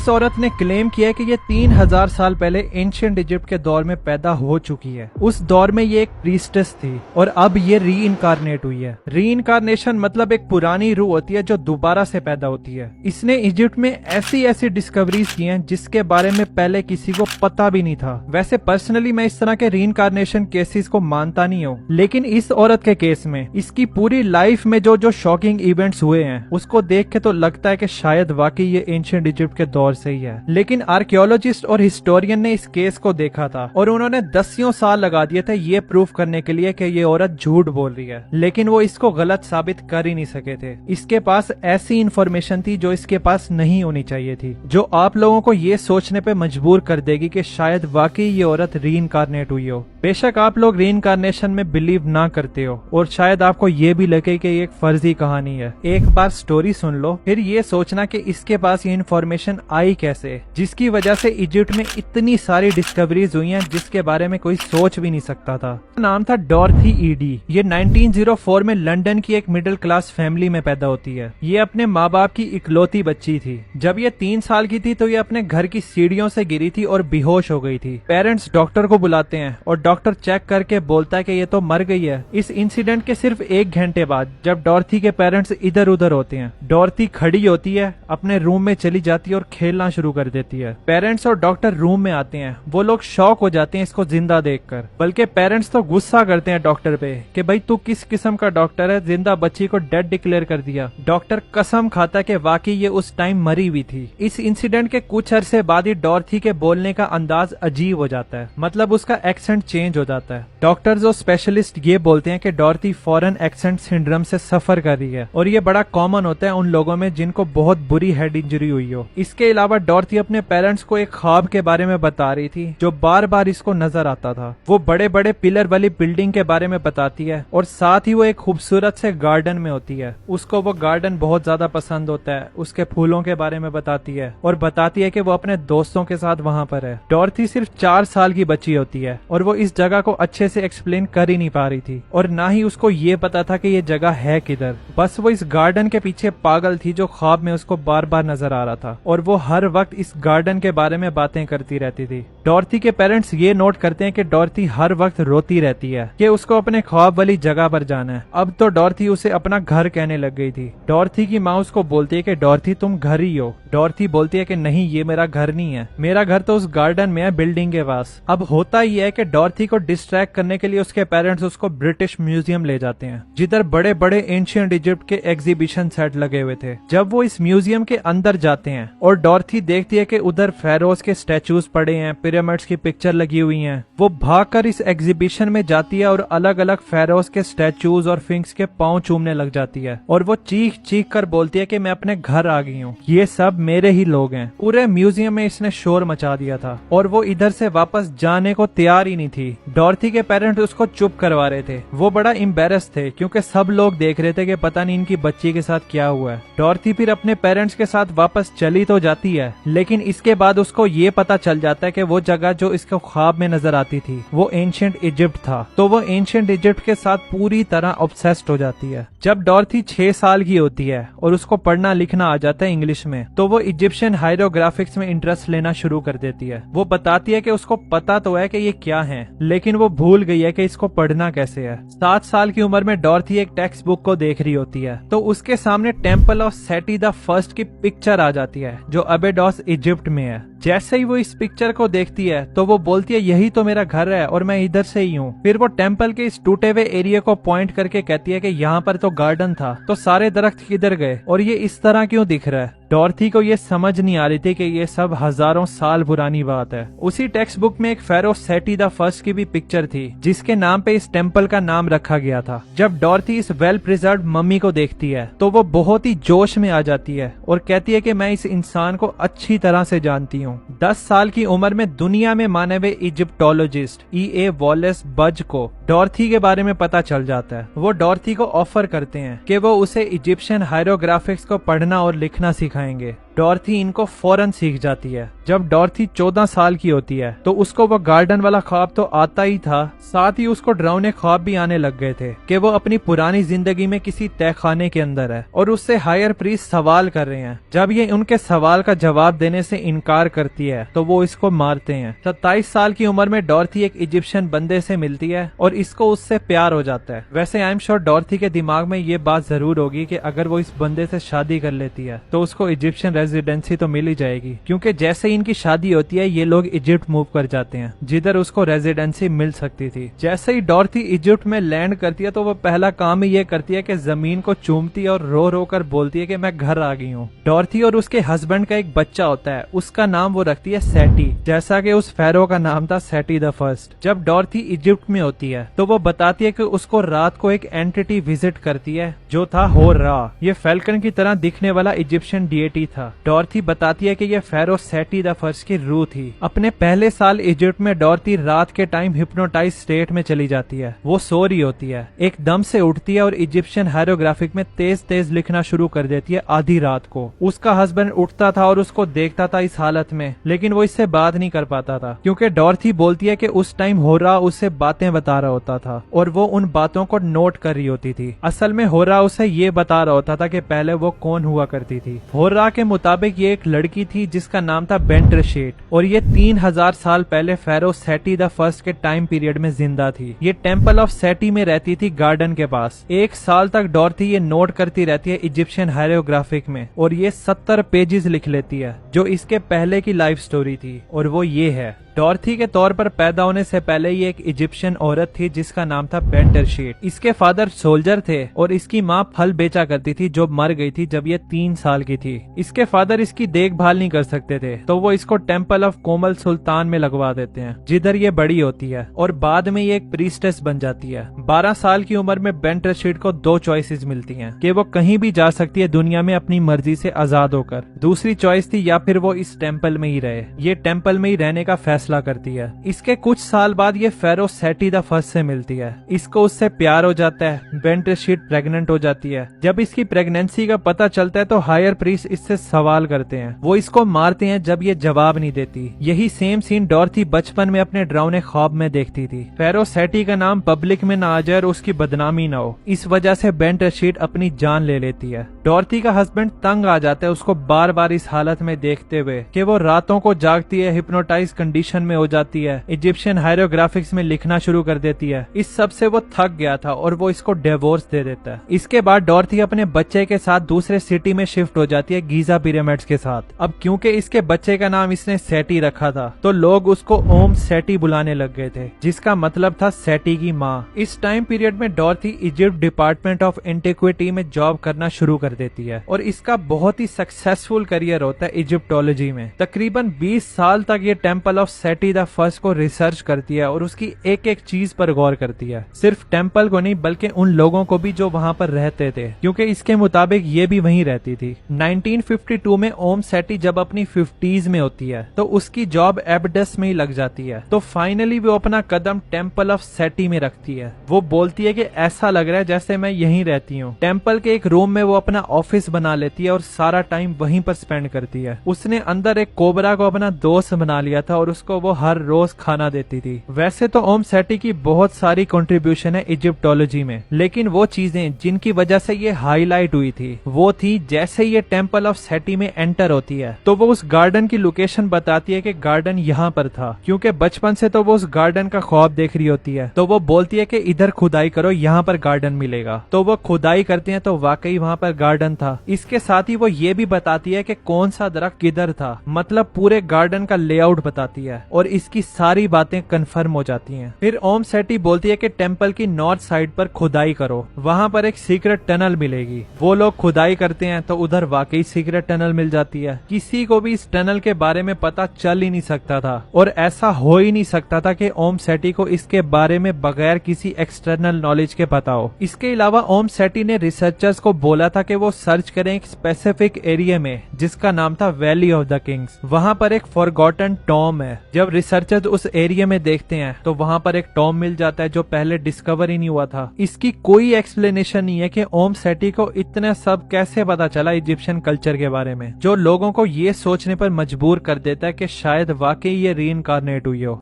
इस औरत ने क्लेम किया है कि ये 3000 साल पहले एंशिएंट इजिप्ट के दौर में पैदा हो चुकी है। उस दौर में ये एक प्रीस्टेस थी और अब ये रीइनकारनेट हुई है। रीइनकारनेशन मतलब एक पुरानी रूह होती है जो दोबारा से पैदा होती है। इसने इजिप्ट में ऐसी ऐसी डिस्कवरीज की हैं जिसके बारे में पहले किसी को पता भी नहीं था। वैसे पर्सनली मैं इस तरह के रीइनकारनेशन केसेस को मानता नहीं हूँ, लेकिन इस औरत के केस में इसकी पूरी लाइफ में जो शॉकिंग इवेंट्स हुए हैं उसको देख के तो लगता है कि शायद वाकई ये एंशिएंट इजिप्ट के दौर से ही है। लेकिन आर्कियोलॉजिस्ट और हिस्टोरियन ने इस केस को देखा था और उन्होंने दसियों साल लगा दिए थे ये प्रूफ करने के लिए कि ये औरत झूठ बोल रही है, लेकिन वो इसको गलत साबित कर ही नहीं सके थे। इसके पास ऐसी इंफॉर्मेशन थी जो इसके पास नहीं होनी चाहिए थी, जो आप लोगों को ये सोचने पे मजबूर कर देगी कि शायद वाकई ये औरत रीइनकारनेट हुई हो। बेशक आप लोग रीइनकारनेशन में बिलीव ना करते हो और शायद आपको ये भी लगे कि ये एक फर्जी कहानी है। एक बार स्टोरी सुन लो फिर ये सोचना कि इसके पास ये इन्फॉर्मेशन आई कैसे, जिसकी वजह से इजिप्ट में इतनी सारी डिस्कवरीज हुई हैं जिसके बारे में कोई सोच भी नहीं सकता था। नाम था डॉर्थी ईडी। ये 1904 में लंदन की एक मिडिल क्लास फैमिली में पैदा होती है। ये अपने माँ बाप की इकलौती बच्ची थी। जब ये 3 साल की थी तो ये अपने घर की सीढ़ियों से गिरी थी और बेहोश हो गई थी। पेरेंट्स डॉक्टर को बुलाते हैं और डॉक्टर चेक करके बोलता है कि ये तो मर गई है। इस इंसिडेंट के सिर्फ 1 घंटे बाद जब डॉर्थी के पेरेंट्स इधर उधर होते हैं, डॉर्थी खड़ी होती है, अपने रूम में चली जाती है और खेलना शुरू कर देती है। पेरेंट्स और डॉक्टर रूम में आते हैं। वो लोग शॉक हो जाते हैं इसको जिंदा देखकर, बल्कि पेरेंट्स तो गुस्सा करते हैं डॉक्टर पे कि भाई तू किस किस्म का डॉक्टर है, जिंदा बच्ची को डेड डिक्लेयर कर दिया। डॉक्टर कसम खाता है कि वाकई ये उस टाइम मरी हुई थी। इस इंसिडेंट के कुछ अरसे बाद ही डॉर्थी के बोलने का अंदाज अजीब हो जाता है, मतलब उसका एक्सेंट चेंज हो जाता है। डॉक्टर्स और स्पेशलिस्ट ये बोलते हैं कि डॉर्थी फॉरेन एक्सेंट सिंड्रोम से सफर कर रही है और ये बड़ा कॉमन होता है उन लोगों में जिनको बहुत बुरी हेड इंजरी हुई हो। इसके अलावा डॉर्थी अपने पेरेंट्स को एक ख्वाब के बारे में बता रही थी जो बार बार इसको नजर आता था। वो बड़े बड़े पिलर वाली बिल्डिंग के बारे में बताती है और साथ ही वो एक खूबसूरत से गार्डन में होती है। उसको वो गार्डन बहुत ज्यादा पसंद होता है। उसके फूलों के बारे में बताती है और बताती है कि वो अपने दोस्तों के साथ वहाँ पर है। डॉर्थी सिर्फ 4 साल की बच्ची होती है और वो इस जगह को अच्छे से एक्सप्लेन कर ही नहीं पा रही थी और ना ही उसको ये पता था कि ये जगह है किधर। बस वो इस गार्डन के पीछे पागल थी जो ख्वाब में उसको बार बार नजर आ रहा था और वो हर वक्त इस गार्डन के बारे में बातें करती रहती थी। डॉर्थी के पेरेंट्स ये नोट करते हैं कि डॉर्थी हर वक्त रोती रहती है कि उसको अपने ख्वाब वाली जगह पर जाना है। अब तो डॉर्थी उसे अपना घर कहने लग गई थी। डॉर्थी की माँ उसको बोलती है कि डॉर्थी तुम घर ही हो। डॉर्थी बोलती है कि नहीं, ये मेरा घर नहीं है, मेरा घर तो उस गार्डन में है, बिल्डिंग के पास। अब होता ही है कि डॉर्थी को डिस्ट्रैक्ट करने के लिए उसके पेरेंट्स उसको ब्रिटिश म्यूजियम ले जाते हैं जिधर बड़े बड़े एंशिएंट इजिप्ट के एग्जीबिशन सेट लगे हुए थे। जब वो इस म्यूजियम के अंदर जाते हैं और डॉर्थी देखती है कि उधर फेरोज के स्टैचूज पड़े हैं, पिरामिड्स की पिक्चर लगी हुई हैं, वो भागकर इस एग्जीबिशन में जाती है और अलग अलग फेरोज के स्टैचूज और फिंक्स के पांव चूमने लग जाती है और वो चीख चीख कर बोलती है कि मैं अपने घर आ गई हूँ, ये सब मेरे ही लोग हैं। पूरे म्यूजियम में इसने शोर मचा दिया था और वो इधर से वापस जाने को तैयार ही नहीं थी। डॉर्थी के पेरेंट्स उसको चुप करवा रहे थे। वो बड़ा एम्बेरस थे क्योंकि सब लोग देख रहे थे कि पता नहीं इनकी बच्ची के साथ क्या हुआ है। डॉर्थी फिर अपने पेरेंट्स के साथ वापस चली तो जाती है, लेकिन इसके बाद उसको ये पता चल जाता है कि वो जगह जो इसको ख्वाब में नजर आती थी वो एंशिएंट इजिप्ट था। तो वो एंशिएंट इजिप्ट के साथ पूरी तरह ऑब्सेस्ड हो जाती है। जब डॉर्थी 6 साल की होती है और उसको पढ़ना लिखना आ जाता है इंग्लिश में, तो वो इजिप्शियन हायरोग्राफिक्स में इंटरेस्ट लेना शुरू कर देती है। वो बताती है कि उसको पता तो है कि ये क्या है, लेकिन वो भूल गई है कि इसको पढ़ना कैसे है। 7 साल की उम्र में डॉर्थी एक टेक्स्ट बुक को देख रही होती है तो उसके सामने टेम्पल ऑफ सेटी द फर्स्ट की पिक्चर आ जाती है जो अबेडोस इजिप्ट में है। जैसे ही वो इस पिक्चर को देखती है तो वो बोलती है यही तो मेरा घर है और मैं इधर से ही हूँ। फिर वो टेम्पल के इस टूटे हुए एरिया को पॉइंट करके कहती है कि यहाँ पर तो गार्डन था, तो सारे दरख्त किधर गए और ये इस तरह क्यों दिख रहा है। डॉर्थी को ये समझ नहीं आ रही थी कि ये सब हजारों साल पुरानी बात है। उसी टेक्स्ट बुक में एक फेरो सेटी द फर्स्ट की भी पिक्चर थी जिसके नाम पे इस टेम्पल का नाम रखा गया था। जब डॉर्थी इस वेल प्रिजर्व्ड मम्मी को देखती है तो वो बहुत ही जोश में आ जाती है और कहती है कि मैं इस इंसान को अच्छी तरह से जानती हूँ। 10 साल की उम्र में दुनिया में माने हुए इजिप्टोलॉजिस्ट E.A. वॉलेस बज को डॉर्थी के बारे में पता चल जाता है। वो डॉर्थी को ऑफर करते हैं कि वो उसे इजिप्शियन हायरोग्राफिक्स को पढ़ना और लिखना सिखाएंगे। डॉर्थी इनको फौरन सीख जाती है। जब डॉर्थी 14 साल की होती है तो उसको वो गार्डन वाला ख्वाब तो आता ही था, साथ ही उसको डरावने ख्वाब भी आने लग गए थे कि वो अपनी पुरानी जिंदगी में किसी तहखाने के अंदर है और उससे हायर प्रीस्ट सवाल कर रहे हैं। जब ये उनके सवाल का जवाब देने से इनकार करती है तो वो इसको मारते हैं। 27 साल की उम्र में डॉर्थी एक इजिप्शियन बंदे से मिलती है और इसको उससे प्यार हो जाता है। वैसे आई एम श्योर डॉर्थी के दिमाग में ये बात जरूर होगी कि अगर वो इस बंदे से शादी कर लेती है तो उसको इजिप्शियन रेजिडेंसी तो मिल ही जाएगी, क्योंकि जैसे ही इनकी शादी होती है ये लोग इजिप्ट मूव कर जाते हैं जिधर उसको रेजिडेंसी मिल सकती थी। जैसे ही डॉर्थी इजिप्ट में लैंड करती है तो वो पहला काम ही ये करती है कि जमीन को चूमती है और रो रो कर बोलती है कि मैं घर आ गई हूँ। डॉर्थी और उसके हस्बैंड का एक बच्चा होता है, उसका नाम वो रखती है सेटी, जैसा कि उस फेरो का नाम था सेटी द फर्स्ट। जब डॉर्थी इजिप्ट में होती है तो वो बताती है कि उसको रात को एक एंटिटी विजिट करती है जो था होरा। ये फैल्कन की तरह दिखने वाला इजिप्शियन डीएटी था। डॉर्थी बताती है कि ये फेरो सेटी द फर्स्ट की रूह थी। अपने पहले साल इजिप्ट में डॉर्थी रात के टाइम हिप्नोटाइज स्टेट में चली जाती है। वो सो रही होती है, एकदम से उठती है और इजिप्शियन हायरोग्राफिक में तेज तेज लिखना शुरू कर देती है आधी रात को। उसका हस्बैंड उठता था और उसको देखता था इस हालत में, लेकिन वो इससे बात नहीं कर पाता था क्योंकि डॉर्थी बोलती है कि उस टाइम होरा उससे बातें बता रहा होता था और वो उन बातों को नोट कर रही होती थी। असल में होरा उसे ये बता रहा होता था कि पहले वो कौन हुआ करती थी। होरा के मुताबिक ये एक लड़की थी जिसका नाम था बेंट्रेशेट और ये 3000 साल पहले फेरो सेटी द फर्स्ट के टाइम पीरियड में जिंदा थी। ये टेम्पल ऑफ सेटी में रहती थी गार्डन के पास। 1 साल तक डॉर्थी ये नोट करती रहती है इजिप्शियन हायरोग्राफिक में और ये 70 पेजेस लिख लेती है जो इसके पहले की लाइफ स्टोरी थी और वो ये है। डॉर्थी के तौर पर पैदा होने से पहले ये एक इजिप्शियन औरत थी जिसका नाम था बेंटरशीट। इसके फादर सोल्जर थे और इसकी माँ फल बेचा करती थी जो मर गई थी जब ये 3 साल की थी। इसके फादर इसकी देखभाल नहीं कर सकते थे तो वो इसको टेम्पल ऑफ कोमल सुल्तान में लगवा देते हैं जिधर ये बड़ी होती है और बाद में ये एक प्रीस्टेस बन जाती है। 12 साल की उम्र में बेंटरशीट को 2 चॉइसेस मिलती हैं कि वो कहीं भी जा सकती है दुनिया में अपनी मर्जी से आजाद होकर। दूसरी चॉइस थी या फिर वो इस टेम्पल में ही रहे। ये टेम्पल में ही रहने का फैसला करती है। इसके कुछ साल बाद ये फेरो सेटी द फर्स्ट से मिलती है। इसको उससे प्यार हो जाता है। बेंटरशीट प्रेग्नेंट हो जाती है। जब इसकी प्रेगनेंसी का पता चलता है तो हायर प्रीस्ट इससे सवाल करते हैं। वो इसको मारते हैं जब ये जवाब नहीं देती। यही सेम सीन डॉर्थी बचपन में अपने डरावने ख्वाब में देखती थी। फेरो सेटी का नाम पब्लिक में ना आ जाए और उसकी बदनामी ना हो, इस वजह से बेंटरशीट अपनी जान ले लेती है। डॉर्थी का हस्बैंड तंग आ जाता है उसको बार बार इस हालत में देखते हुए कि वो रातों को जागती है, हिप्नोटाइज कंडीशन में हो जाती है, इजिप्शियन हायरोग्राफिक्स में लिखना शुरू कर देती है। इस सब से वो थक गया था और वो इसको डिवोर्स दे देता है। इसके बाद डॉर्थी अपने बच्चे के साथ दूसरे सिटी में शिफ्ट हो जाती है गीजा पिरामिड्स के साथ। अब क्योंकि इसके बच्चे का नाम इसने सेटी रखा था तो लोग उसको ओम सेटी बुलाने लग गए थे जिसका मतलब था सेटी की माँ। इस टाइम पीरियड में डॉर्थी इजिप्ट डिपार्टमेंट ऑफ एंटिक्विटी में जॉब करना शुरू कर देती है और इसका बहुत ही सक्सेसफुल करियर होता है इजिप्टोलॉजी में। तकरीबन 20 साल तक ये टेम्पल ऑफ सेटी द फर्स्ट को रिसर्च करती है और उसकी एक एक चीज पर गौर करती है। सिर्फ टेम्पल को नहीं बल्कि उन लोगों को भी जो वहाँ पर रहते थे, क्योंकि इसके मुताबिक ये भी वहीं रहती थी। 1952 में ओम सेटी जब अपनी 50s में होती है तो उसकी जॉब एबडस में ही लग जाती है। तो फाइनली वो अपना कदम टेम्पल ऑफ सेटी में रखती है। वो बोलती है कि ऐसा लग रहा है जैसे मैं यहीं रहती हूँ। टेम्पल के एक रूम में वो अपना ऑफिस बना लेती है और सारा टाइम वहीं पर स्पेंड करती है। उसने अंदर एक कोबरा को अपना दोस्त बना लिया था और उसको वो हर रोज खाना देती थी। वैसे तो ओम सेटी की बहुत सारी कंट्रीब्यूशन है इजिप्टोलॉजी में, लेकिन वो चीजें जिनकी वजह से ये हाईलाइट हुई थी वो थी जैसे ये टेम्पल ऑफ सेटी में एंटर होती है तो वो उस गार्डन की लोकेशन बताती है कि गार्डन यहाँ पर था, क्योंकि बचपन से तो वो उस गार्डन का ख्वाब देख रही होती है। तो वो बोलती है कि इधर खुदाई करो, यहाँ पर गार्डन मिलेगा। तो वो खुदाई करते हैं तो वाकई वहाँ पर गार्डन था। इसके साथ ही वो ये भी बताती है कि कौन सा दरख्त किधर था, मतलब पूरे गार्डन का लेआउट बताती है और इसकी सारी बातें कंफर्म हो जाती हैं। फिर ओम सेटी बोलती है कि टेम्पल की नॉर्थ साइड पर खुदाई करो, वहाँ पर एक सीक्रेट टनल मिलेगी। वो लोग खुदाई करते हैं तो उधर वाकई सीक्रेट टनल मिल जाती है। किसी को भी इस टनल के बारे में पता चल ही नहीं सकता था और ऐसा हो ही नहीं सकता था कि ओम सेटी को इसके बारे में बगैर किसी एक्सटर्नल नॉलेज के पता हो। इसके अलावा ओम सेटी ने रिसर्चर्स को बोला था कि वो सर्च करें एक स्पेसिफिक एरिया में जिसका नाम था वैली ऑफ द किंग्स। वहाँ पर एक फॉरगॉटन टॉम है जब रिसर्चर्स उस एरिया में देखते हैं तो वहां पर एक टॉम मिल जाता है जो पहले डिस्कवर ही नहीं हुआ था। इसकी कोई एक्सप्लेनेशन नहीं है कि ओम सेठी को इतना सब कैसे पता चला इजिप्शियन कल्चर के बारे में, जो लोगों को ये सोचने पर मजबूर कर देता है कि शायद वाकई ये रीइंकार्नेट हुई हो।